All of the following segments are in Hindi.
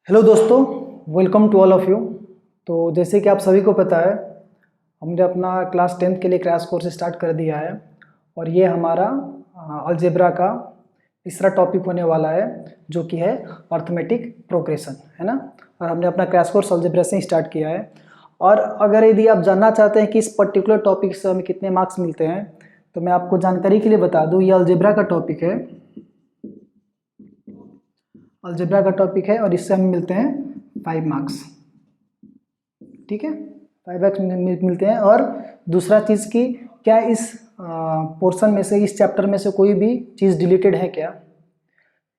हेलो दोस्तों, welcome to all of you. तो जैसे कि आप सभी को पता है, हमने अपना क्लास 10th के लिए क्रैश कोर्स स्टार्ट कर दिया है और ये हमारा अलजेब्रा का तीसरा टॉपिक होने वाला है, जो कि है अर्थमेटिक प्रोग्रेशन, है ना। और हमने अपना क्रैश कोर्स अलजेब्रा से स्टार्ट किया है। और अगर यदि आप जानना चाहते हैं कि इस पर्टिकुलर टॉपिक से हमें कितने मार्क्स मिलते हैं, तो मैं आपको जानकारी के लिए बता दूँ, ये अलजेब्रा का टॉपिक है। अलजेब्रा का टॉपिक है और इससे हमें मिलते हैं 5 मार्क्स। ठीक है, 5 मार्क्स मिलते हैं। और दूसरा चीज़ कि क्या इस पोर्शन में से, इस चैप्टर में से कोई भी चीज़ डिलीटेड है क्या?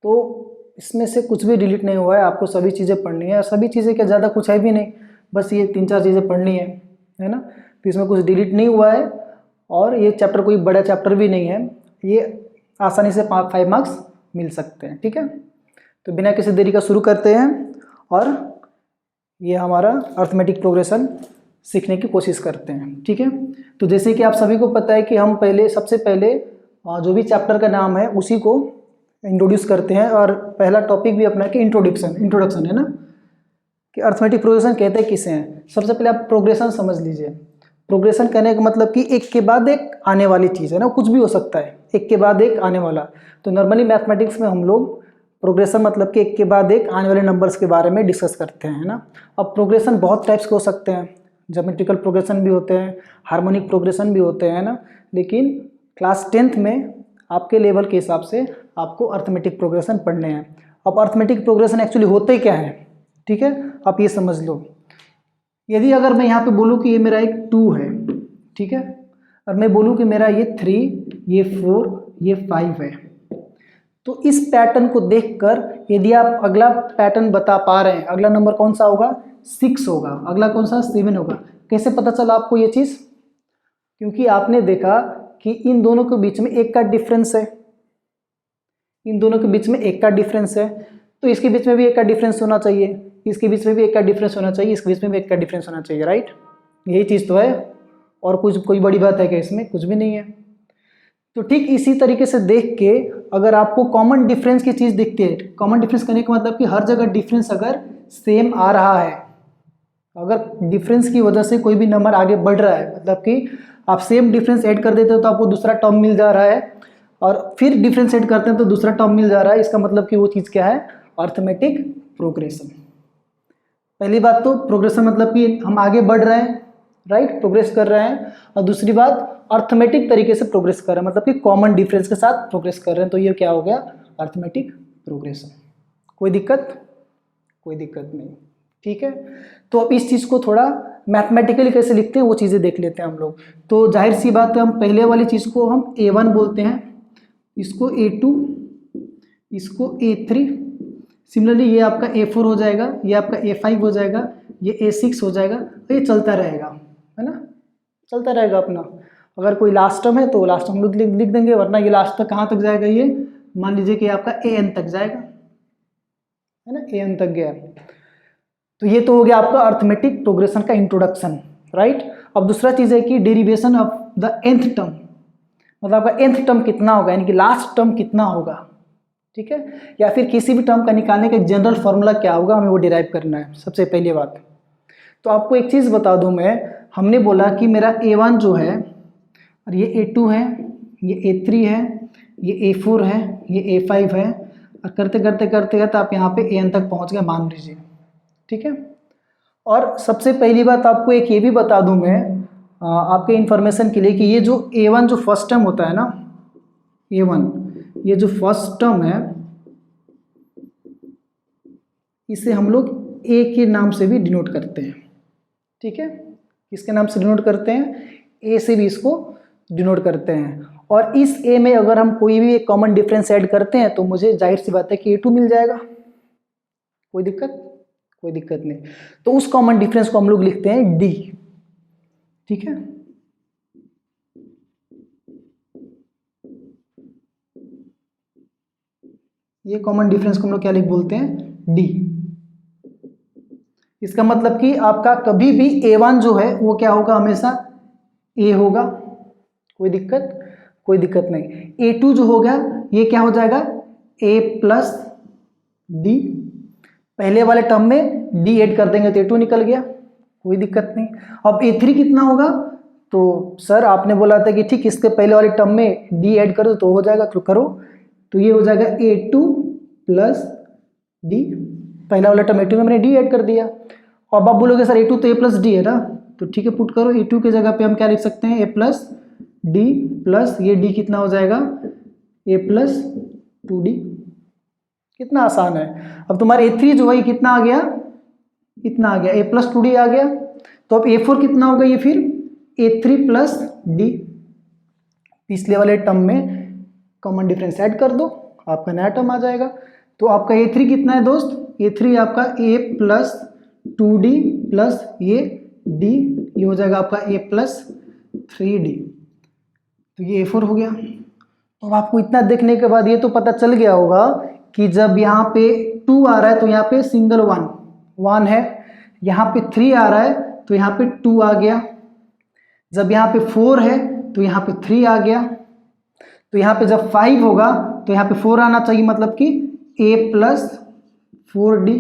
तो इसमें से कुछ भी डिलीट नहीं हुआ है, आपको सभी चीज़ें पढ़नी है। और सभी चीज़ें क्या, ज़्यादा कुछ है भी नहीं, बस ये 3-4 चीज़ें पढ़नी है ना। तो इसमें कुछ डिलीट नहीं हुआ है और ये चैप्टर कोई बड़ा चैप्टर भी नहीं है, ये आसानी से 5 मार्क्स मिल सकते हैं। ठीक है, तो बिना किसी देरी का शुरू करते हैं और ये हमारा अर्थमेटिक प्रोग्रेशन सीखने की कोशिश करते हैं। ठीक है, तो जैसे कि आप सभी को पता है कि हम सबसे पहले जो भी चैप्टर का नाम है उसी को इंट्रोड्यूस करते हैं। और पहला टॉपिक भी अपना कि इंट्रोडक्शन है ना, कि अर्थमेटिक प्रोग्रेशन कहते हैं किसे हैं। सबसे पहले आप प्रोग्रेशन समझ लीजिए। प्रोग्रेशन कहने का मतलब कि एक के बाद एक आने वाली चीज़ है ना, कुछ भी हो सकता है, एक के बाद एक आने वाला। तो नॉर्मली मैथमेटिक्स में हम लोग प्रोग्रेशन मतलब कि एक के बाद एक आने वाले नंबर्स के बारे में डिस्कस करते हैं, है ना। अब प्रोग्रेशन बहुत टाइप्स के हो सकते हैं, ज्योमेट्रिकल प्रोग्रेशन भी होते हैं, हार्मोनिक प्रोग्रेशन भी होते हैं ना। लेकिन क्लास 10th में आपके लेवल के हिसाब से आपको अर्थमेटिक प्रोग्रेशन पढ़ने हैं। अब अर्थमेटिक प्रोग्रेशन एक्चुअली होते क्या है, ठीक है, आप ये समझ लो। यदि अगर मैं यहाँ पे बोलूँ कि ये मेरा एक 2 है, ठीक है, और मैं बोलूँ कि मेरा ये 3, ये 4, ये 5 है, तो इस पैटर्न को देखकर यदि आप अगला पैटर्न बता पा रहे हैं, अगला नंबर कौन सा होगा, 6 होगा, अगला कौन सा 7 होगा। कैसे पता चला आपको ये चीज़? क्योंकि आपने देखा कि इन दोनों के बीच में एक का डिफरेंस है, इन दोनों के बीच में एक का डिफरेंस है, तो इसके बीच में भी एक का डिफरेंस होना चाहिए, इसके बीच में भी एक का डिफरेंस होना चाहिए, इसके बीच में भी एक का डिफरेंस होना चाहिए, राइट। यही चीज़ तो है, और कुछ कोई बड़ी बात है क्या इसमें? कुछ भी नहीं है। तो ठीक इसी तरीके से देख के अगर आपको कॉमन डिफरेंस की चीज़ दिखती है, कॉमन डिफरेंस करने का मतलब कि हर जगह डिफरेंस अगर सेम आ रहा है, अगर डिफरेंस की वजह से कोई भी नंबर आगे बढ़ रहा है, मतलब कि आप सेम डिफरेंस ऐड कर देते हो तो आपको दूसरा टर्म मिल जा रहा है, और फिर डिफरेंस ऐड करते हैं तो दूसरा टर्म मिल जा रहा है, इसका मतलब कि वो चीज़ क्या है, अर्थमेटिक प्रोग्रेशन। पहली बात तो प्रोग्रेशन मतलब कि हम आगे बढ़ रहे हैं, राइट, प्रोग्रेस कर रहे हैं। और दूसरी बात अर्थमेटिक तरीके से प्रोग्रेस कर रहे हैं, मतलब कि कॉमन डिफरेंस के साथ प्रोग्रेस कर रहे हैं, तो ये क्या हो गया, अर्थमेटिक प्रोग्रेशन। कोई दिक्कत? कोई दिक्कत नहीं, ठीक है। तो अब इस चीज़ को थोड़ा मैथमेटिकली कैसे लिखते हैं वो चीज़ें देख लेते हैं हम लोग। तो जाहिर सी बात है, हम पहले वाली चीज़ को हम A1 बोलते हैं, इसको A2, इसको A3, सिमिलरली ये आपका A4 हो जाएगा, ये आपका A5 हो जाएगा, ये A6 हो जाएगा, तो ये चलता रहेगा, है ना, चलता रहेगा अपना। अगर कोई लास्ट टर्म है तो लास्ट हम लोग लिख देंगे, वरना ये लास्ट तक कहाँ तक जाएगा, ये मान लीजिए कि आपका AN तक जाएगा, है ना, AN तक गया। तो ये तो हो गया आपका अर्थमेटिक प्रोग्रेशन का इंट्रोडक्शन, राइट। अब दूसरा चीज़ है कि derivation of the nth term, मतलब आपका nth टर्म कितना होगा, यानी कि लास्ट टर्म कितना होगा, ठीक है, या फिर किसी भी टर्म का निकालने का एक जनरल फॉर्मूला क्या होगा, हमें वो डिराइव करना है सबसे पहली बात। तो आपको एक चीज़ बता दूं मैं, हमने बोला कि मेरा A1 जो है, और ये A2 है, ये A3 है, ये A4 है, ये A5 है, और करते करते करते करते आप यहाँ पे AN तक पहुँच गए मान लीजिए, ठीक है। और सबसे पहली बात आपको एक ये भी बता दूं मैं आपके इन्फॉर्मेशन के लिए, कि ये जो A1 जो फर्स्ट टर्म होता है ना, A1, ये जो फर्स्ट टर्म है, इसे हम लोग A के नाम से भी डिनोट करते हैं, ठीक है। किसके नाम से डिनोट करते हैं? A से भी इसको डिनोट करते हैं। और इस A में अगर हम कोई भी एक कॉमन डिफरेंस ऐड करते हैं तो मुझे जाहिर सी बात है कि A2 मिल जाएगा। कोई दिक्कत? कोई दिक्कत नहीं। तो उस कॉमन डिफरेंस को हम लोग लिखते हैं D, ठीक है। ये कॉमन डिफरेंस को हम लोग क्या लिख बोलते हैं? D। इसका मतलब कि आपका कभी भी A1 जो है वो क्या होगा, हमेशा A होगा। कोई दिक्कत? कोई दिक्कत नहीं। A2 जो हो गया ये क्या हो जाएगा, A प्लस D। पहले वाले टर्म में डी ऐड कर देंगे तो ए टू निकल गया, कोई दिक्कत नहीं। अब ए थ्री कितना होगा, तो सर आपने बोला था कि ठीक इसके पहले वाले टर्म में डी ऐड करो तो हो जाएगा, तो करो। तो ये हो जाएगा ए टू प्लस डी, पहला वाला टर्म ए टू में मैंने डी ऐड कर दिया। और आप बोलोगे सर ए टू तो ए प्लस डी है ना, तो ठीक है पुट करो। ए टू के जगह पे हम क्या लिख सकते हैं, ए प्लस डी प्लस ये डी कितना हो जाएगा, ए प्लस टू डी। कितना आसान है। अब तुम्हारा ए थ्री जो है कितना आ गया, इतना आ गया, ए प्लस टू डी आ गया। तो अब ए फोर कितना होगा ये फिर ए थ्री प्लस डी, पिछले वाले टर्म में कॉमन डिफरेंस ऐड कर दो, आपका नया टर्म आ जाएगा। तो आपका ए थ्री कितना है दोस्त, ए थ्री आपका ए प्लस टू डी प्लस ये डी, ये हो जाएगा आपका ए प्लस थ्री डी। तो ये ए फोर हो गया। तो आपको इतना देखने के बाद ये तो पता चल गया होगा कि जब यहाँ पे टू आ रहा है तो यहाँ पे सिंगल वन वन है, यहाँ पे थ्री आ रहा है तो यहाँ पे टू आ गया, जब यहाँ पे फोर है तो यहाँ पे थ्री आ गया, तो यहाँ पे जब फाइव होगा तो यहाँ पे फोर आना चाहिए, मतलब कि ए प्लस फोर डी,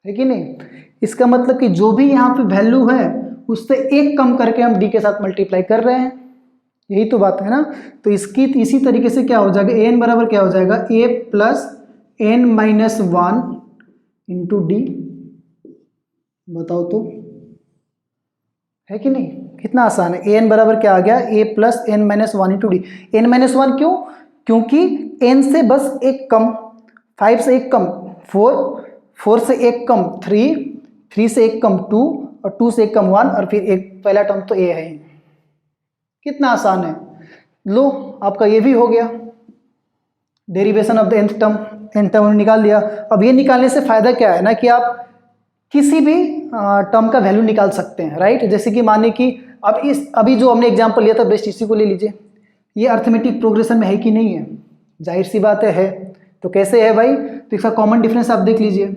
है कि नहीं। इसका मतलब कि जो भी यहाँ पे वैल्यू है उससे एक कम करके हम डी के साथ मल्टीप्लाई कर रहे हैं, यही तो बात है ना। तो इसकी इसी तरीके से क्या हो जाएगा, ए एन बराबर क्या हो जाएगा, A plus N minus one into D. बताओ तो, है कि नहीं, कितना आसान है। ए एन बराबर क्या आ गया, A plus N minus one into D. N minus one क्यों, क्योंकि एन से बस एक कम, फाइव से एक कम फोर, फोर से एक कम थ्री, थ्री से एक कम टू, और टू से एक कम वन, और फिर एक पहला टर्म तो ए है। कितना आसान है। लो आपका ये भी हो गया, derivation of the nth term, nth term निकाल लिया। अब ये निकालने से फायदा क्या है ना कि आप किसी भी टर्म का वैल्यू निकाल सकते हैं, राइट। जैसे कि माने कि अब अभी जो हमने एग्जांपल लिया था बेस्ट इसी को ले लीजिए, ये अर्थमेटिक प्रोग्रेशन में है कि नहीं है, जाहिर सी बात है। तो कैसे है भाई, तो इसका कॉमन डिफरेंस आप देख लीजिए,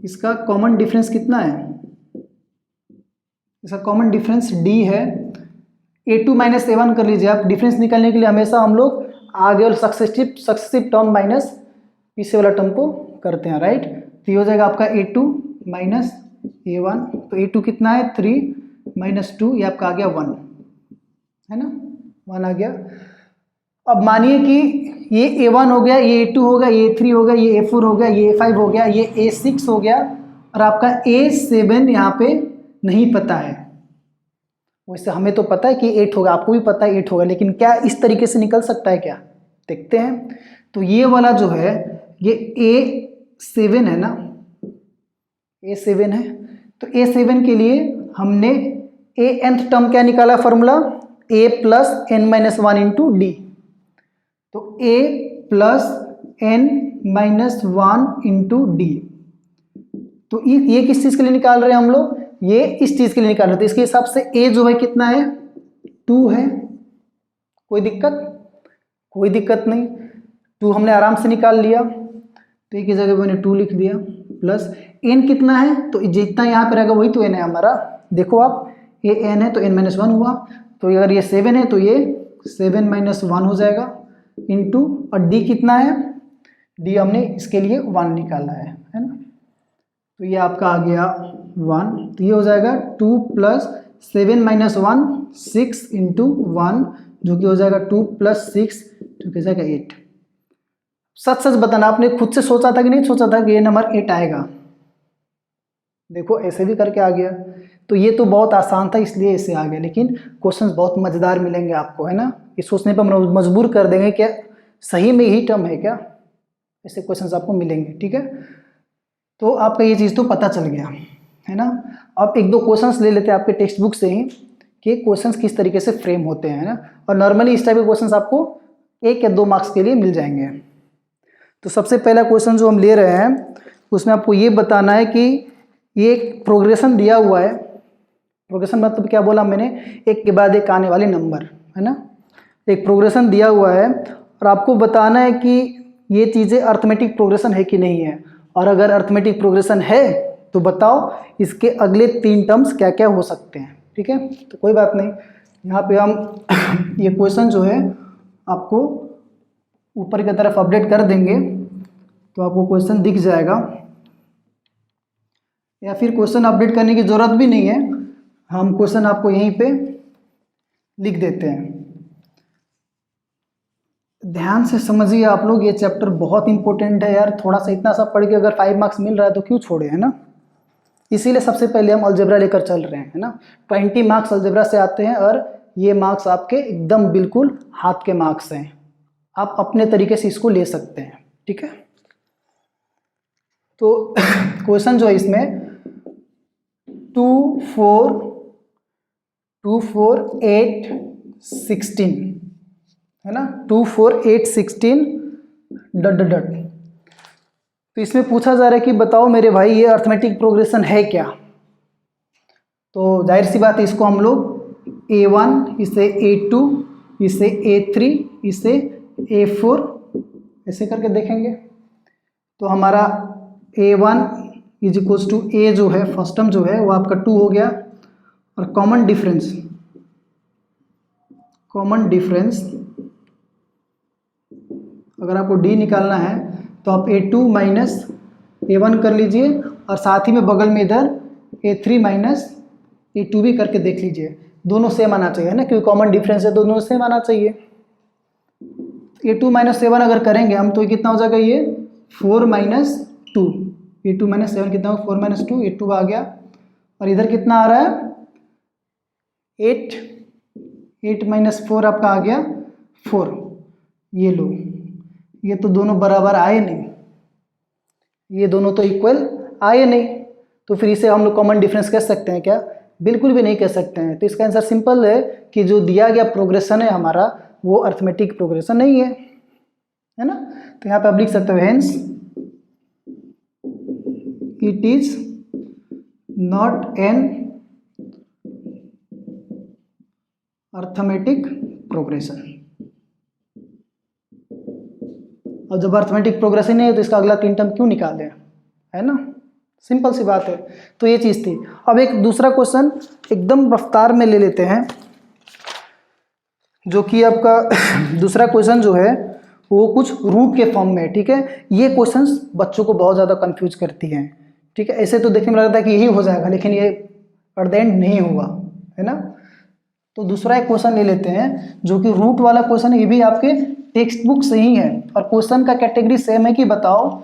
इसका कॉमन डिफरेंस कितना है, इसका कॉमन डिफरेंस डी है। ए टू माइनस ए वन कर लीजिए आप, डिफरेंस निकालने के लिए हमेशा हम लोग आगे और सक्सेसिव टर्म माइनस पीछे वाला टर्म को करते हैं, राइट। तो ये हो जाएगा आपका ए टू माइनस ए वन, तो ए टू कितना है थ्री माइनस टू, ये आपका आ गया वन, है ना, वन आ गया। अब मानिए कि ये ए वन हो गया, ये ए टू हो गया, ये ए थ्री हो गया, ये ए फोर हो गया, ये ए फाइव हो गया, ये ए सिक्स हो गया, और आपका ए सेवन यहाँ पे नहीं पता है। वैसे हमें तो पता है कि 8 होगा, आपको भी पता है 8 होगा, लेकिन क्या इस तरीके से निकल सकता है क्या, देखते हैं। तो ये वाला जो है ये A7 है ना, A7 है। तो A7 के लिए हमने nth टर्म क्या निकाला formula, A plus N minus one into d. तो A plus N minus one into d, तो ये किस चीज़ के लिए निकाल रहे हैं हम लोग, ये इस चीज़ के लिए निकाल रहे थे। इसके हिसाब से ए जो है कितना है 2 है, कोई दिक्कत, कोई दिक्कत नहीं, 2 हमने आराम से निकाल लिया। तो एक की जगह मैंने 2 लिख दिया, प्लस एन कितना है, तो जितना यहाँ पे रहेगा वही तो एन है हमारा। देखो आप ये एन है तो एन माइनस वन हुआ, तो अगर ये 7 है तो ये 7 माइनस वन हो जाएगा इंटू, और डी कितना है, डी हमने इसके लिए 1 निकाला है ना। तो ये आपका आ गया 1, तो ये हो जाएगा 2 प्लस 7 माइनस 1 6 इंटू 1, जो कि हो जाएगा 2 प्लस 6 जो कि हो जाएगा 8। सच सच बताना, आपने खुद से सोचा था कि नहीं सोचा था कि ये नंबर 8 आएगा। देखो ऐसे भी करके आ गया, तो ये तो बहुत आसान था इसलिए ऐसे आ गया, लेकिन क्वेश्चंस बहुत मज़ेदार मिलेंगे आपको, है ना। ये सोचने पर मजबूर कर देंगे क्या सही में यही टर्म है क्या, ऐसे क्वेश्चंस आपको मिलेंगे, ठीक है। तो आपका ये चीज़ तो पता चल गया, है ना। अब एक दो क्वेश्चंस ले लेते हैं आपके टेक्स्ट बुक से ही कि क्वेश्चंस किस तरीके से फ्रेम होते हैं, है ना। और नॉर्मली इस टाइप के क्वेश्चंस आपको 1 या 2 मार्क्स के लिए मिल जाएंगे। तो सबसे पहला क्वेश्चन जो हम ले रहे हैं उसमें आपको ये बताना है कि ये एक प्रोग्रेशन दिया हुआ है। प्रोग्रेशन मतलब क्या बोला मैंने, एक के बाद एक आने वाले नंबर, है ना। एक प्रोग्रेशन दिया हुआ है और आपको बताना है कि ये चीज़ें अर्थमेटिक प्रोग्रेशन है कि नहीं है, और अगर अर्थमेटिक प्रोग्रेशन है तो बताओ इसके अगले 3 टर्म्स क्या क्या हो सकते हैं, ठीक है। तो कोई बात नहीं, यहाँ पे हम ये क्वेश्चन जो है आपको ऊपर की तरफ अपडेट कर देंगे। तो आपको क्वेश्चन दिख जाएगा, या फिर क्वेश्चन अपडेट करने की ज़रूरत भी नहीं है, हम क्वेश्चन आपको यहीं पे लिख देते हैं। ध्यान से समझिए आप लोग, ये चैप्टर बहुत इंपॉर्टेंट है यार। थोड़ा सा इतना सा पढ़ के अगर 5 मार्क्स मिल रहा है तो क्यों छोड़े, है ना। इसीलिए सबसे पहले हम अलजेब्रा लेकर चल रहे हैं, है ना। 20 मार्क्स अलजेब्रा से आते हैं और ये मार्क्स आपके एकदम बिल्कुल हाथ के मार्क्स हैं, आप अपने तरीके से इसको ले सकते हैं, ठीक है। तो क्वेश्चन जो है इसमें 2 4 2 4 8 16 है ना, 2 4 8 16 ... तो इसमें पूछा जा रहा है कि बताओ मेरे भाई ये अर्थमेटिक प्रोग्रेशन है क्या। तो जाहिर सी बात है, इसको हम लोग A1, इसे A2, इसे A3, इसे A4 ऐसे करके देखेंगे। तो हमारा A1 is equals to A जो है फर्स्ट टर्म जो है वो आपका 2 हो गया, और कॉमन डिफरेंस अगर आपको D निकालना है तो आप A2 माइनस A1 कर लीजिए, और साथ ही में बगल में इधर A3 माइनस A2 भी करके देख लीजिए। दोनों सेम आना चाहिए ना, क्योंकि कॉमन डिफरेंस है, दोनों सेम आना चाहिए। A2 माइनस A1 अगर करेंगे हम तो ये कितना हो जाएगा, ये 4 माइनस 2, A2 माइनस 7 कितना हो 4 माइनस 2, A2 आ गया, और इधर कितना आ रहा है 8 माइनस 4 आपका आ गया 4। ये लो, ये तो दोनों बराबर आए नहीं, ये दोनों तो इक्वल आए नहीं, तो फिर इसे हम लोग कॉमन डिफरेंस कह सकते हैं क्या, बिल्कुल भी नहीं कह सकते हैं। तो इसका आंसर सिंपल है कि जो दिया गया प्रोग्रेशन है हमारा वो अर्थमेटिक प्रोग्रेशन नहीं है, है ना। तो यहाँ पे आप लिख सकते हो hence it is not an arithmetic progression. और जब अर्थमेटिक प्रोग्रेशन नहीं है तो इसका अगला 3 टर्म क्यों निकाले, है ना, सिंपल सी बात है। तो ये चीज़ थी। अब एक दूसरा क्वेश्चन एकदम रफ्तार में ले लेते हैं, जो कि आपका दूसरा क्वेश्चन जो है वो कुछ रूट के फॉर्म में है, ठीक है। ये क्वेश्चंस बच्चों को बहुत ज़्यादा कंफ्यूज करती हैं, ठीक है। ऐसे तो देखने में लगता है कि यही हो जाएगा, लेकिन ये एट द एंड नहीं हुआ, है ना। तो दूसरा एक क्वेश्चन ले लेते हैं जो कि रूट वाला क्वेश्चन, ये भी आपके टेक्स्ट बुक से ही है, और क्वेश्चन का कैटेगरी सेम है कि बताओ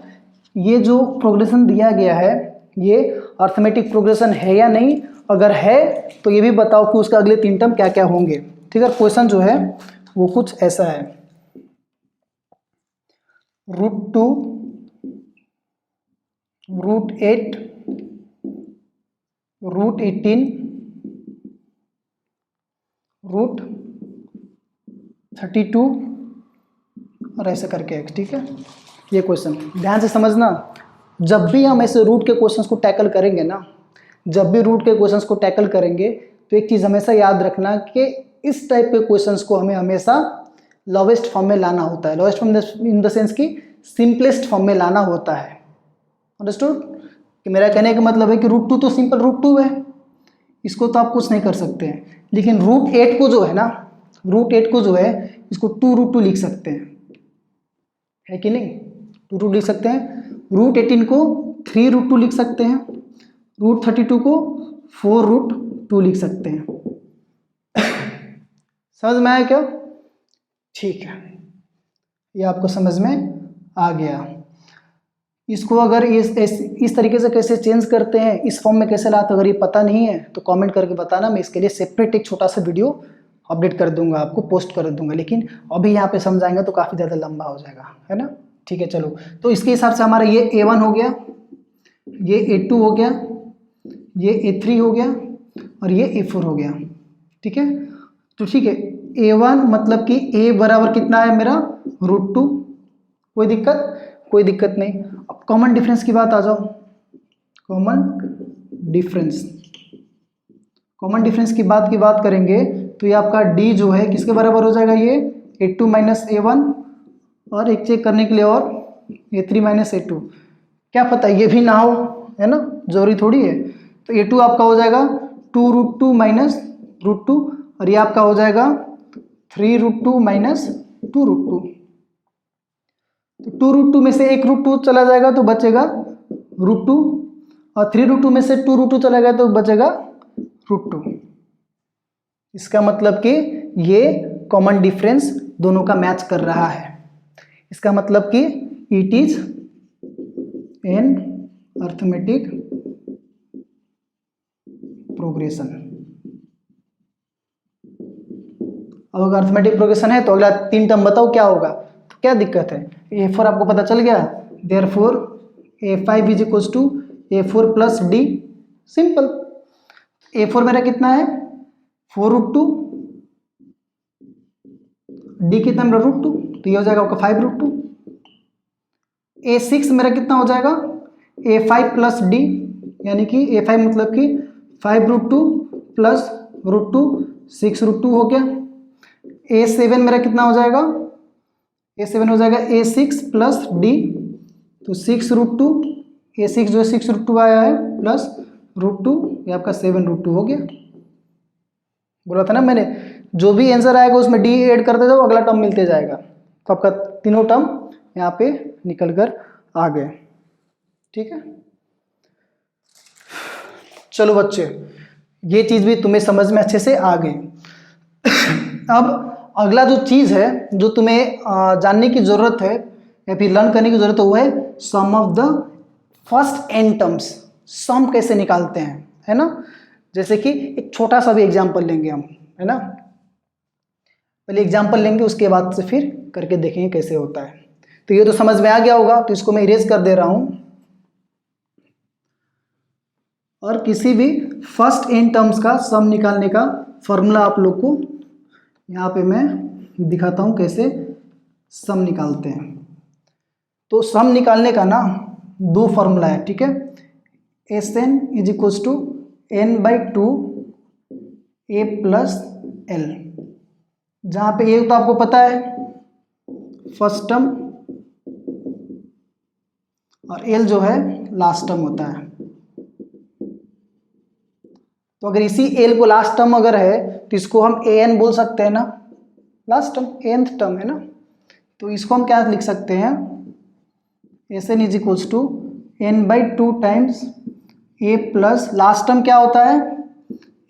ये जो प्रोग्रेशन दिया गया है ये अर्थमेटिक प्रोग्रेशन है या नहीं, अगर है तो ये भी बताओ कि उसका अगले 3 टर्म क्या क्या होंगे, ठीक है। क्वेश्चन जो है वो कुछ ऐसा है, √2 √8 √18 √32 और ऐसे करके, ठीक है। ये क्वेश्चन ध्यान से समझना, जब भी हम ऐसे रूट के क्वेश्चंस को टैकल करेंगे ना, जब भी रूट के क्वेश्चंस को टैकल करेंगे तो एक चीज़ हमेशा याद रखना कि इस टाइप के क्वेश्चंस को हमें हमेशा लोवेस्ट फॉर्म में लाना होता है। Lowest form in the sense कि सिंपलेस्ट फॉर्म में लाना होता है, अंडरस्टूड। कि मेरा कहने का मतलब है कि √2 तो सिंपल √2 है, इसको तो आप कुछ नहीं कर सकते हैं, लेकिन √8 को जो है ना, √8 को जो है इसको 2√2 लिख सकते हैं, है कि नहीं, 2√2 लिख सकते हैं। √18 को 3√2 लिख सकते हैं, √32 को 4√2 लिख सकते हैं। समझ में आया क्या, ठीक है, ये आपको समझ में आ गया। इसको अगर इस तरीके से कैसे चेंज करते हैं, इस फॉर्म में कैसे लाते, अगर ये पता नहीं है तो कमेंट करके बताना, मैं इसके लिए सेपरेट एक छोटा सा वीडियो अपडेट कर दूंगा, आपको पोस्ट कर दूंगा, लेकिन अभी यहाँ पे समझाएंगे तो काफ़ी ज़्यादा लंबा हो जाएगा, है ना। ठीक है, चलो, तो इसके हिसाब से हमारा ये A1 हो गया, ये A2 हो गया, ये A3 हो गया, और ये A4 हो गया, ठीक है। तो ठीक है, A1 मतलब कि A बराबर कितना है मेरा √2, कोई दिक्कत नहीं। अब कॉमन डिफरेंस की बात आ जाओ, कॉमन डिफरेंस की बात करेंगे तो ये आपका D जो है किसके बराबर हो जाएगा, ये A2 माइनस A1, और एक चेक करने के लिए और A3 माइनस A2, क्या पता ये भी ना हो, है ना, जरूरी थोड़ी है। तो A2 आपका हो जाएगा 2√2 माइनस √2, और ये आपका हो जाएगा 3√2 माइनस 2√2। तो 2√2 में से 1√2 चला जाएगा तो बचेगा √2, और 3√2 में से 2√2 चला गया तो बचेगा √2। इसका मतलब कि ये कॉमन डिफरेंस दोनों का मैच कर रहा है। इसका मतलब कि it is an arithmetic progression. अब अगर अर्थमेटिक प्रोग्रेशन है तो अगला 3 टर्म बताओ क्या होगा, तो क्या दिक्कत है। A4 आपको पता चल गया, therefore A5 is equals to A4 plus D। Simple, A4 मेरा कितना है 4√2, D कितना मेरा √2, तो ये हो जाएगा आपका 5√2। A6 मेरा कितना हो जाएगा A5 प्लस D, यानी कि A5 मतलब कि 5√2 प्लस √2 6√2 हो गया। A7 मेरा कितना हो जाएगा, A7 हो जाएगा A6 प्लस D, तो 6√2, A6 जो है 6√2 आया है प्लस √2, ये आपका 7√2 हो गया। बोला था ना मैंने, जो भी आंसर आएगा उसमें D ऐड करते जाओ, अगला टर्म मिलते जाएगा। तो आपका तीनों टर्म यहाँ पे निकल कर आ गए। ठीक है, चलो बच्चे, ये चीज़ भी तुम्हें समझ में अच्छे से आ गई। अब अगला जो चीज़ है जो तुम्हें जानने की ज़रूरत है या फिर लर्न करने की ज़रूरत है, वो है sum of the first n terms. Sum कैसे निकालते हैं, है ना। जैसे कि एक छोटा सा भी एग्जाम्पल लेंगे हम, है ना। पहले एग्जाम्पल लेंगे, उसके बाद से फिर करके देखेंगे कैसे होता है। तो ये तो समझ में आ गया होगा, तो इसको मैं इरेज कर दे रहा हूँ। और किसी भी फर्स्ट n टर्म्स का सम निकालने का फॉर्मूला आप लोग को यहाँ पे मैं दिखाता हूँ कैसे सम निकालते हैं। तो सम निकालने का ना 2 फॉर्मूला है, ठीक है। Sn is equals to n/2 a plus l, जहाँ पे a तो आपको पता है फर्स्ट टर्म और l जो है लास्ट टर्म होता है। तो अगर इसी l को लास्ट टर्म अगर है तो इसको हम an बोल सकते हैं ना, लास्ट टर्म nth टर्म है ना। तो इसको हम क्या लिख सकते हैं, Sn is equals to n/2 times a plus last term क्या होता है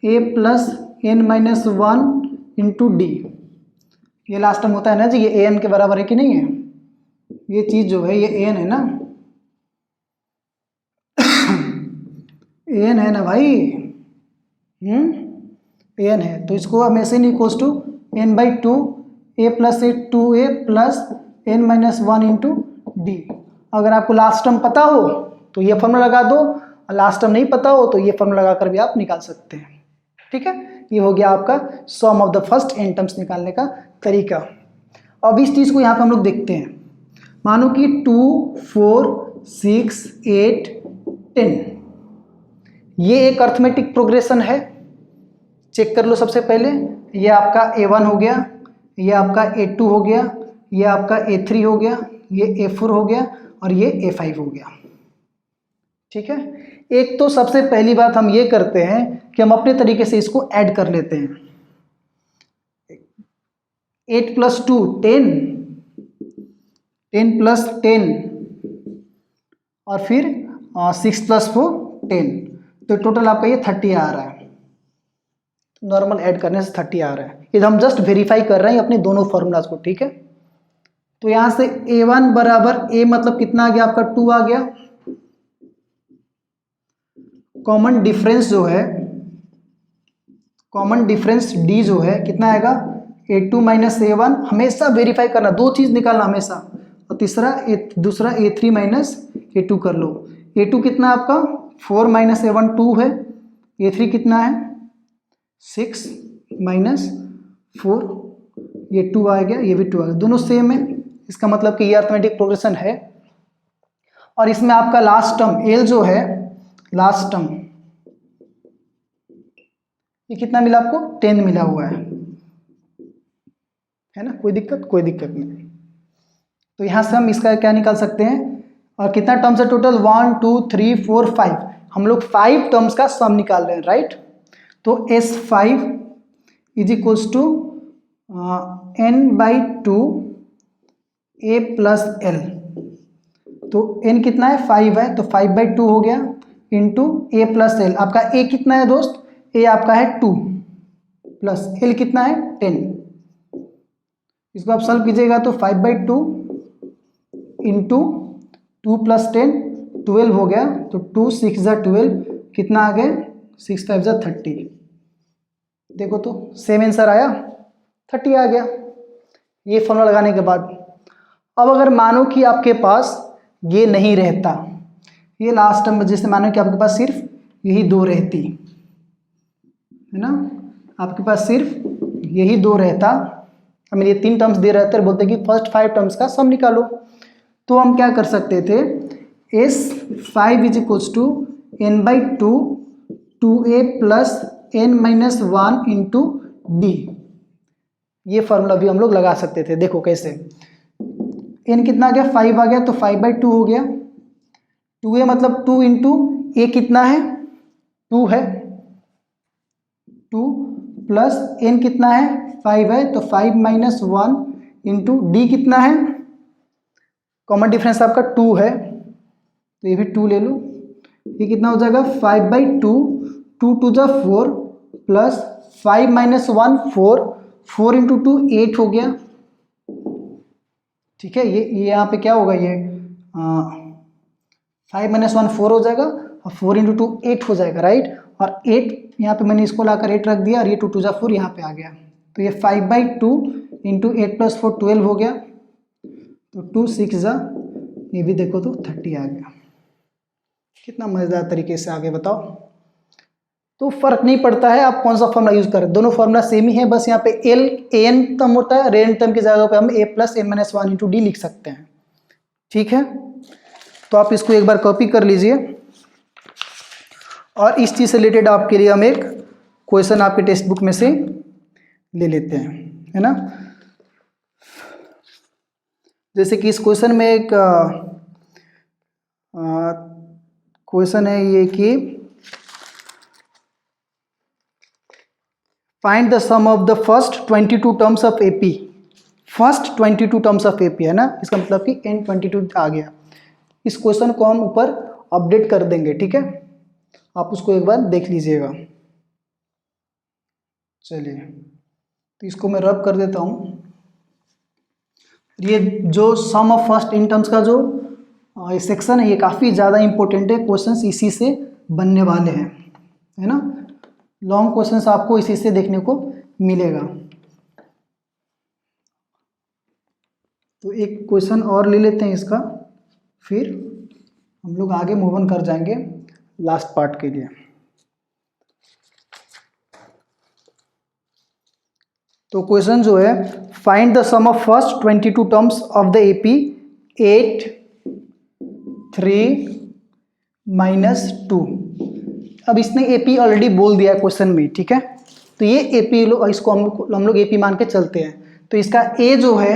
a plus n-1 into d। ये लास्ट टर्म होता है ना जी, ये an के बराबर है कि नहीं है। ये चीज़ जो है ये an है ना, an है ना भाई, an है। तो इसको हम Sn equals to n/2 a plus 2a plus n-1 into d. अगर आपको लास्ट टर्म पता हो तो ये फॉर्मूला लगा दो, और लास्ट टर्म नहीं पता हो तो ये फॉर्मूला लगाकर भी आप निकाल सकते हैं। ठीक है, ये हो गया आपका sum of the first n terms निकालने का तरीका। अब इस चीज़ को यहाँ पे हम लोग देखते हैं। मानो कि 2, 4, 6, 8, 10 ये एक अर्थमेटिक प्रोग्रेशन है। चेक कर लो सबसे पहले, ये आपका A1 हो गया, ये आपका A2 हो गया, ये आपका A3 हो गया, ये A4 हो गया और ये A5 हो गया। ठीक है, एक तो सबसे पहली बात हम ये करते हैं कि हम अपने तरीके से इसको ऐड कर लेते हैं। 8 + 2 10, 10 + 10 और फिर 6 + 4 10, तो टोटल आपका ये 30 आ रहा है। नॉर्मल ऐड करने से 30 आ रहा है। ये हम जस्ट वेरीफाई कर रहे हैं अपने दोनों फॉर्मूलाज को। ठीक है, तो यहां से A1 बराबर A मतलब कितना आ गया आपका 2 आ गया। कॉमन डिफरेंस जो है, कॉमन डिफरेंस D जो है कितना आएगा A2 - A1। हमेशा वेरीफाई करना, 2 चीज निकालना हमेशा। और दूसरा A3 - A2 कर लो। A2 कितना आपका 4 - A1 2 है, A3 कितना है 6 - 4, ये 2 आ गया, ये भी 2 आ गया, दोनों सेम है। इसका मतलब कि ये अर्थमेटिक प्रोग्रेशन है। और इसमें आपका लास्ट टर्म L जो है, लास्ट टर्म ये कितना मिला आपको 10 मिला हुआ है ना। कोई दिक्कत, कोई दिक्कत नहीं। तो यहां से हम इसका क्या निकाल सकते हैं, और कितना टर्म्स है टोटल 1 2 3 4 5, हम लोग 5 टर्म्स का सम निकाल रहे हैं, राइट। तो S5 is equals to n/2 a plus l। तो n कितना है 5 है, तो 5/2 हो गया इंटू a प्लस एल। आपका a कितना है दोस्त, a आपका है 2 प्लस l कितना है 10। इसको आप सॉल्व कीजिएगा तो 5/2 इंटू 2 प्लस 10 12 हो गया, तो 2 6 ज़ा 12 कितना आ गया 6 5 ज़ा 30। देखो तो सेम आंसर आया, 30 आ गया ये फॉर्मूला लगाने के बाद। अब अगर मानो कि आपके पास ये नहीं रहता, ये लास्ट टर्म जैसे मानो कि आपके पास सिर्फ यही 2 रहती है ना, आपके पास सिर्फ यही 2 रहता, हमें ये 3 टर्म्स दे रहते और बोलते कि फर्स्ट 5 टर्म्स का सम निकालो। तो हम क्या कर सकते थे, S5 is equals to n/2 2a plus n-1 into D. ये फॉर्मूला भी हम लोग लगा सकते थे। देखो कैसे, n कितना आ गया 5 आ गया, तो 5/2 हो गया, 2a मतलब 2 इंटू ए कितना है 2 है, 2 प्लस n कितना है 5 है, तो 5-1 इंटू डी कितना है, कॉमन डिफरेंस आपका 2 है तो ये भी 2 ले लो, ये कितना हो जाएगा 5/2 2 2 जा 4 प्लस 5-1 4 4 इंटू 2 8 हो गया। ठीक है, ये यहाँ पे क्या होगा, ये 5-1 4 हो जाएगा और 4 इंटू 2 8 हो जाएगा, राइट। और 8 यहाँ पे मैंने इसको लाकर 8 रख दिया और ये 2 2 जा 4 यहाँ पे आ गया, तो ये 5/2 इंटू 8 प्लस 4 12 हो गया, तो 2 6 जा ये भी देखो तो 30 आ गया। कितना मज़ेदार तरीके से आगे बताओ। तो फर्क नहीं पड़ता है आप कौन सा फॉर्मूला यूज करें, दोनों फॉर्मूला सेम ही है, बस यहाँ पे एल एन टर्म होता है, रेन टर्म की जगह पे हम a plus n-1 into D लिख सकते हैं। ठीक है, तो आप इसको एक बार कॉपी कर लीजिए। और इस चीज़ से रिलेटेड आपके लिए हम एक क्वेश्चन आपके टेक्स्ट बुक में से ले लेते हैं, है ना। जैसे कि इस क्वेश्चन में एक क्वेश्चन है ये कि find the sum of the first 22 terms of AP. First 22 terms of AP है ना, इसका मतलब कि n22 आ गया। इस क्वेश्चन को हम ऊपर अपडेट कर देंगे, ठीक है, आप उसको एक बार देख लीजिएगा। चलिए, तो इसको मैं रब कर देता हूँ। ये जो सम ऑफ फर्स्ट इन टर्म्स का जो सेक्शन है ये काफ़ी ज़्यादा इंपॉर्टेंट है, क्वेश्चंस इसी से बनने वाले हैं, है ना। लॉन्ग क्वेश्चंस आपको इसी से देखने को मिलेगा। तो एक क्वेश्चन और ले लेते हैं इसका, फिर हम लोग आगे मूव ऑन कर जाएंगे लास्ट पार्ट के लिए। तो क्वेश्चन जो है, find the sum of first 22 terms of the AP 8 3 -2। अब इसने एपी ऑलरेडी बोल दिया है क्वेश्चन में, ठीक है, तो ये एपी इसको हम लोग एपी मान के चलते हैं। तो इसका ए जो है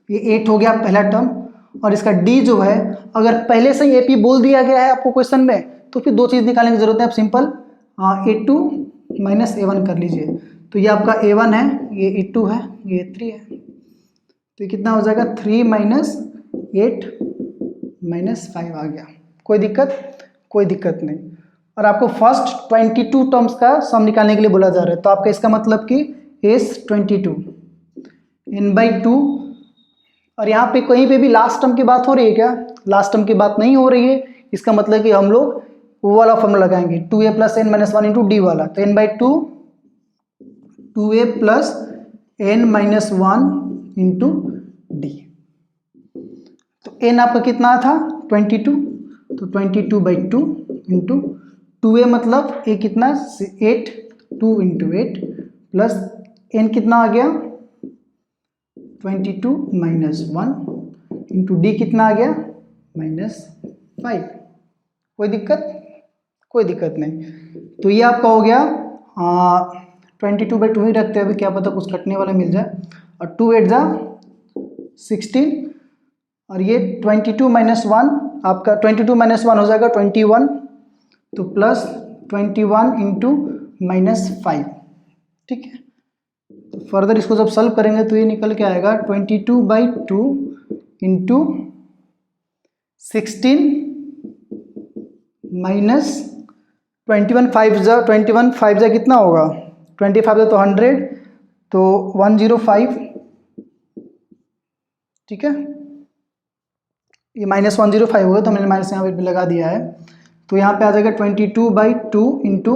ये 8 हो गया पहला टर्म, और इसका डी जो है अगर पहले से ही एपी बोल दिया गया है आपको क्वेश्चन में, तो फिर दो चीज़ निकालने की जरूरत है, आप सिंपल A2 - A1 कर लीजिए। तो ये आपका A1 है, ये A2 है, ये A3 है, तो ये कितना हो जाएगा 3 - 8 - 5 आ गया। कोई दिक्कत नहीं। और आपको फर्स्ट 22 टर्म्स का सम निकालने के लिए बोला जा रहा है, तो आपका इसका मतलब कि S22 n/2, और यहाँ पे कहीं पे भी लास्ट टर्म की बात हो रही है क्या? लास्ट टर्म की बात नहीं हो रही है। इसका मतलब कि हम लोग वो वाला फॉर्मूला लगाएंगे 2a + n-1 इंटू डी वाला। तो n/2 2a + n-1 into d. तो n आपका कितना था 22, तो 22/2 इंटू 2a मतलब a कितना 8, 2 इंटू 8 प्लस n कितना आ गया 22 - 1 इंटू डी कितना आ गया -5। कोई दिक्कत नहीं। तो ये आपका हो गया 22/2 ही रखते हैं, अभी क्या पता कुछ कटने वाला मिल जाए। और 2 8 जा 16, और ये 22 - 1 आपका 22 - 1 हो जाएगा 21, तो प्लस 21 इंटू -5, ठीक है। तो फर्दर इसको जब सॉल्व करेंगे तो ये निकल के आएगा 22/2 इंटू 16 माइनस 21 5 जा कितना होगा, 25 जा तो 100, तो 105, ठीक है, ये -105 होगा, तो मैंने माइनस यहाँ पे लगा दिया है। तो यहाँ पे आ जाएगा 22/2 इंटू,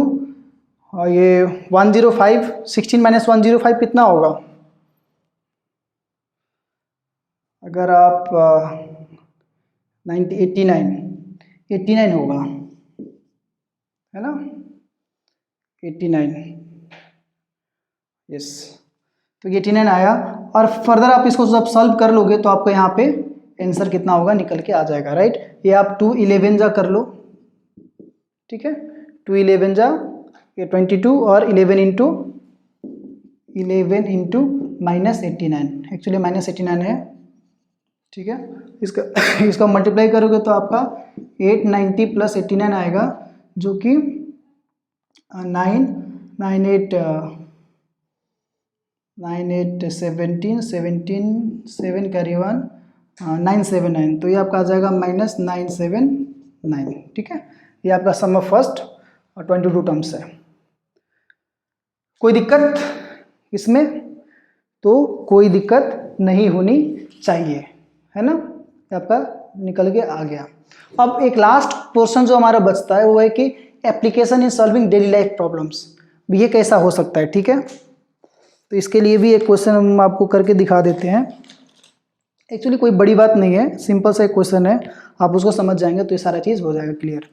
और ये 105, 16 माइनस 105 कितना होगा, अगर आप 89 होगा, है ना, 89, यस, तो 89 आया। और फर्दर आप इसको जब सॉल्व कर लोगे तो आपको यहाँ पे आंसर कितना होगा निकल के आ जाएगा, राइट। ये आप 2 11 जा कर लो, ठीक है, 2 11 जा ये 22, और 11 इंटू -89, एक्चुअली -89 है, ठीक है। इसका मल्टीप्लाई करोगे तो आपका 890 प्लस 89 आएगा, जो कि 17 करीबन 979, तो ये आपका आ जाएगा -979, ठीक है। ये आपका सम ऑफ फर्स्ट और 22 टर्म्स है। कोई दिक्कत इसमें? तो कोई दिक्कत नहीं होनी चाहिए, है ना, ये आपका निकल के आ गया। अब एक लास्ट पोर्शन जो हमारा बचता है वो है कि application in solving daily life problems, ये कैसा हो सकता है, ठीक है। तो इसके लिए भी एक क्वेश्चन हम आपको करके दिखा देते हैं। एक्चुअली कोई बड़ी बात नहीं है, सिंपल सा एक क्वेश्चन है, आप उसको समझ जाएंगे तो ये सारा चीज़ हो जाएगा क्लियर।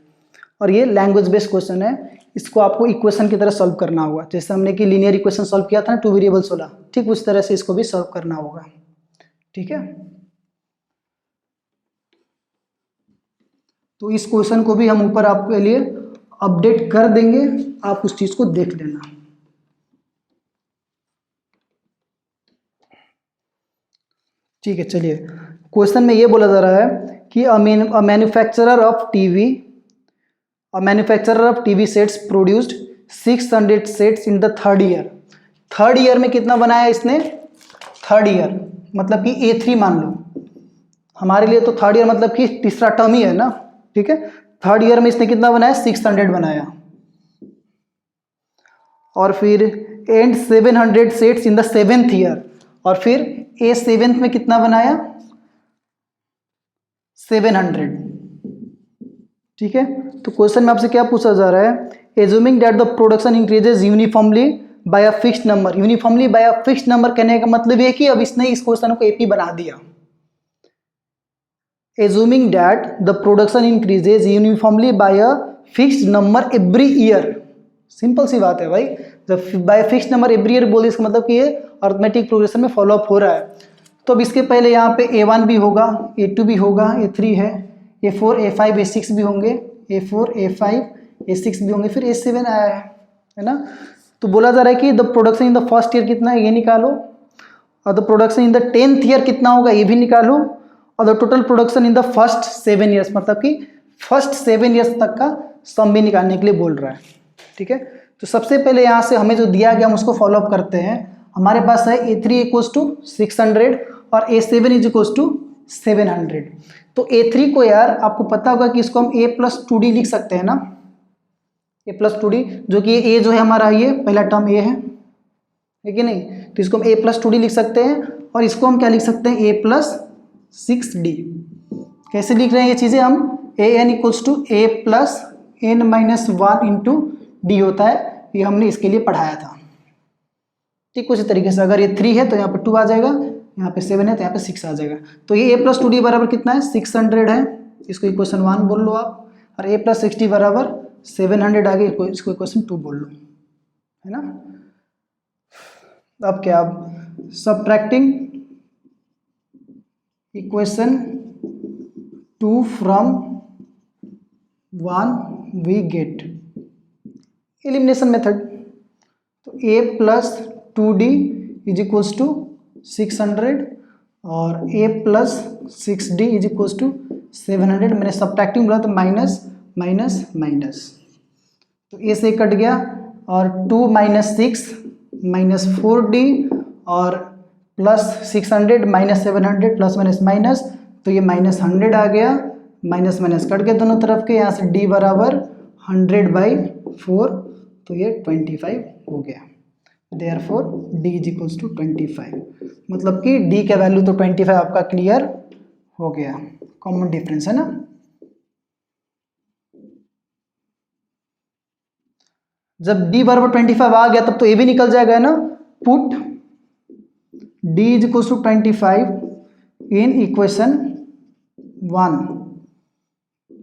और ये लैंग्वेज बेस्ड क्वेश्चन है, इसको आपको इक्वेशन की तरह सॉल्व करना होगा, जैसे हमने कि लीनियर इक्वेशन सॉल्व किया था ना 2 वेरिएबल्स वाला, ठीक उस तरह से इसको भी सॉल्व करना होगा, ठीक है। तो इस क्वेश्चन को भी हम ऊपर आपके लिए अपडेट कर देंगे, आप उस चीज को देख लेना। ठीक है, चलिए क्वेश्चन में ये बोला जा रहा है कि a manufacturer of TV sets produced 600 sets in the third year में कितना बनाया इसने, थर्ड ईयर मतलब कि A3 मान लो, हमारे लिए तो थर्ड ईयर मतलब कि तीसरा टर्म ही है ना, ठीक है। थर्ड ईयर में इसने कितना बनाया, 600 बनाया, और फिर and 700 sets in the 7th year, और फिर A7 में कितना बनाया, 700, ठीक है। तो क्वेश्चन में आपसे क्या पूछा जा रहा है, assuming that the production increases uniformly by a fixed number. Uniformly by a fixed number कहने का मतलब ये कि अब इसने इस क्वेश्चन को AP बना दिया। Assuming that the production increases uniformly by a fixed number every year, simple सी बात है भाई, जब by fixed number every year बोले इसका मतलब कि ये अर्थमेटिक प्रोग्रेशन में फॉलो अप हो रहा है। तो अब इसके पहले यहाँ पे A1 भी होगा, A2 भी होगा, A3 है, A4 A5 A6 भी होंगे, A4 A5 A6 भी होंगे, फिर A7 आया है ना। तो बोला जा रहा है कि the production in the first year कितना है ये निकालो, और the production in the 10th year कितना होगा ये भी निकालो, और the total production in the first 7 years मतलब कि फर्स्ट 7 ईयर्स तक का सम भी निकालने के लिए बोल रहा है, ठीक है। तो सबसे पहले यहाँ से हमें जो दिया गया हम उसको फॉलो अप करते हैं। हमारे पास है A3 इक्वल्स टू 600 और A7 इज इक्वल्स टू 700। तो A3 को यार आपको पता होगा कि इसको हम A+2D लिख सकते हैं ना, A+2D, जो कि A जो है हमारा ये पहला टर्म A है कि नहीं, तो इसको हम A+2D लिख सकते हैं, और इसको हम क्या लिख सकते हैं, A+6D। कैसे लिख रहे हैं ये चीज़ें हम, AN equals to A+n-1 into D होता है, ये हमने इसके लिए पढ़ाया था, ठीक। उसी तरीके से अगर ये 3 है तो यहाँ पे 2 आ जाएगा, यहाँ पे 7 है तो यहाँ पे 6 आ जाएगा। तो ये A+2D बराबर कितना है, 600 है, इसको इक्वेशन 1 बोल लो आप, और A+6D बराबर 700 आगे इसको इक्वेशन 2 बोल लो, है ना। अब क्या, अब subtracting equation 2 from 1 we get elimination method. तो A+2D इज इक्वल्स टू 600 और A+6D इज इक्वल्स टू 700। मैंने सब्ट्रैक्टिंग बोला तो माइनस माइनस माइनस, तो A से कट गया, और 2 - 6 - 4D और +600 - 700 प्लस माइनस माइनस, तो ये -100 आ गया, माइनस माइनस कट के दोनों तरफ के, यहाँ से d बराबर 100/4, तो ये 25 हो गया। Therefore d is equals to 25, मतलब कि d का वैल्यू तो 25 आपका क्लियर हो गया। कॉमन डिफरेंस है ना। जब d बराबर 25 आ गया तब तो a भी निकल जाएगा ना। Put d is equals to 25 in equation 1,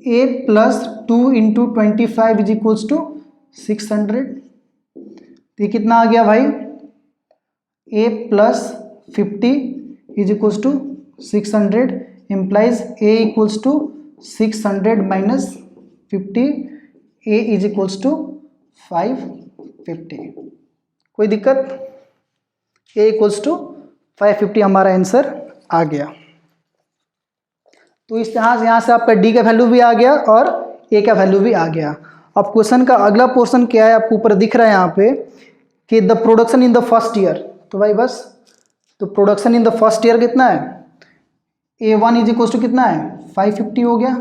a plus 2 into 25 is equals to 600। तो ये कितना आ गया भाई, a plus 50 is equals to 600 implies a equals to 600 minus 50, a is equals to 550। कोई दिक्कत, a इक्वल्स टू 550 हमारा आंसर आ गया। तो इस यहाँ से आपका d का वैल्यू भी आ गया और a का वैल्यू भी आ गया। अब क्वेश्चन का अगला पोर्शन क्या है, आपको ऊपर दिख रहा है यहाँ पे कि the production in the first year. तो भाई बस, तो production in the first year कितना है, A1 इज इक्वल टू कितना है 550 हो गया,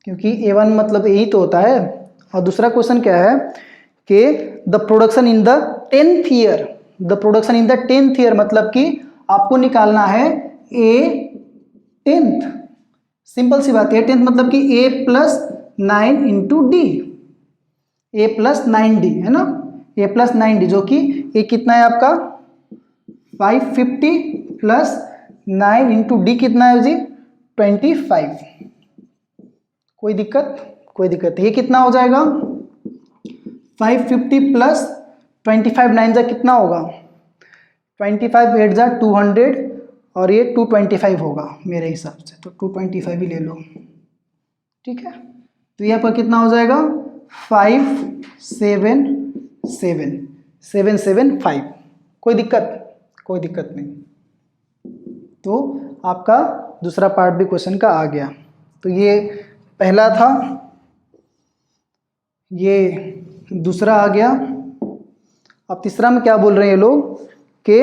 क्योंकि A1 मतलब यही तो होता है। और दूसरा क्वेश्चन क्या है कि the production in the 10th year, the production in the 10th year मतलब कि आपको निकालना है A10th। सिंपल सी बात है, A10th मतलब कि A plus 9 into D, A plus 9D है ना, A प्लस 9D, जो कि A कितना है आपका 550 प्लस 9 इंटू डी कितना है जी 25। कोई दिक्कत, कोई दिक्कत। ये कितना हो जाएगा 550 प्लस 25 9 जा कितना होगा 25 8 जा 200 और ये 225 होगा मेरे हिसाब से, तो 225 ही ले लो, ठीक है। तो ये आपका कितना हो जाएगा 577,775। कोई दिक्कत, कोई दिक्कत नहीं। तो आपका दूसरा पार्ट भी क्वेश्चन का आ गया। तो ये पहला था, ये दूसरा आ गया। अब तीसरा में क्या बोल रहे हैं ये लोग कि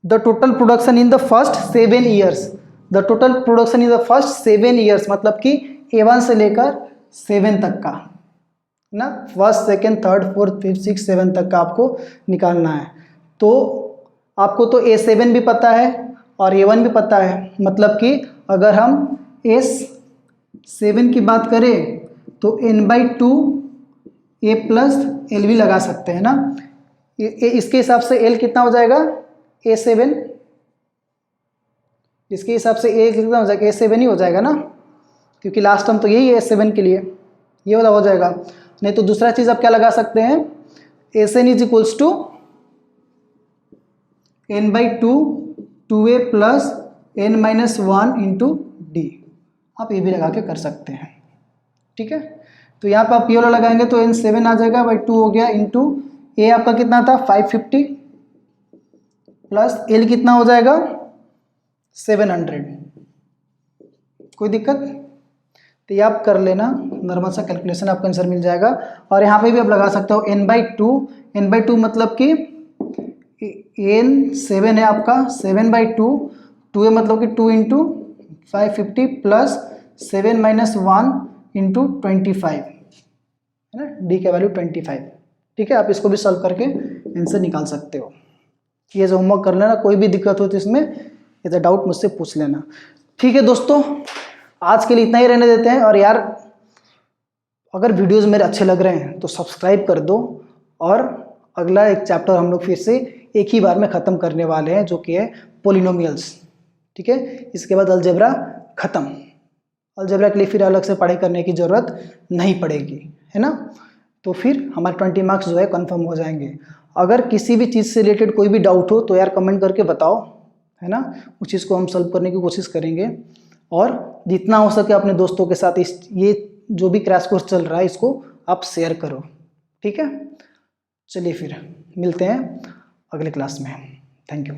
the total production in the first 7 years, the total production in the first 7 years मतलब कि A1 से लेकर 7 तक का ना, first second third fourth fifth six 7 तक का आपको निकालना है। तो आपको तो A7 भी पता है और A1 भी पता है, मतलब कि अगर हम S7 की बात करें तो n/2 A प्लस L भी लगा सकते हैं ना। इसके हिसाब से L कितना हो जाएगा A7, इसके हिसाब से A कितना हो जाएगा A7 ही हो जाएगा ना, क्योंकि लास्ट टर्म तो यही है S7 के लिए, ये वाला हो जाएगा। नहीं तो दूसरा चीज़ आप क्या लगा सकते हैं, Sn is equals to n/2 2A plus n-1 into D, आप ये भी लगा के कर सकते हैं, ठीक है। तो यहाँ पर आप ये वाला लगाएंगे तो n7 आ जाएगा /2 हो गया, इंटू A आपका कितना था 550 प्लस L कितना हो जाएगा 700। कोई दिक्कत, तो ये आप कर लेना, नॉर्मल सा कैलकुलेशन आपका आंसर मिल जाएगा। और यहाँ पे भी आप लगा सकते हो n/2 मतलब कि n7 है आपका 7/2, 2A मतलब कि 2 इंटू 550 प्लस 7-1 इंटू 25 है ना, डी का वैल्यू 25, ठीक है। आप इसको भी सॉल्व करके आंसर निकाल सकते हो। ये जो होमवर्क कर लेना, कोई भी दिक्कत हो तो इसमें यदि डाउट मुझसे पूछ लेना, ठीक है दोस्तों। आज के लिए इतना ही रहने देते हैं। और यार अगर वीडियोस मेरे अच्छे लग रहे हैं तो सब्सक्राइब कर दो, और अगला एक चैप्टर हम लोग फिर से एक ही बार में ख़त्म करने वाले हैं, जो कि है पोलिनोमियल्स, ठीक है। इसके बाद अलजेब्रा ख़त्म, अलजेब्रा के लिए फिर अलग से पढ़ाई करने की ज़रूरत नहीं पड़ेगी, है ना। तो फिर हमारे 20 मार्क्स जो है कन्फर्म हो जाएंगे। अगर किसी भी चीज़ से रिलेटेड कोई भी डाउट हो तो यार कमेंट करके बताओ, है ना, उस चीज़ को हम सॉल्व करने की कोशिश करेंगे। और जितना हो सके अपने दोस्तों के साथ ये जो भी क्रैश कोर्स चल रहा है इसको आप शेयर करो, ठीक है। चलिए फिर मिलते हैं अगले क्लास में, थैंक यू।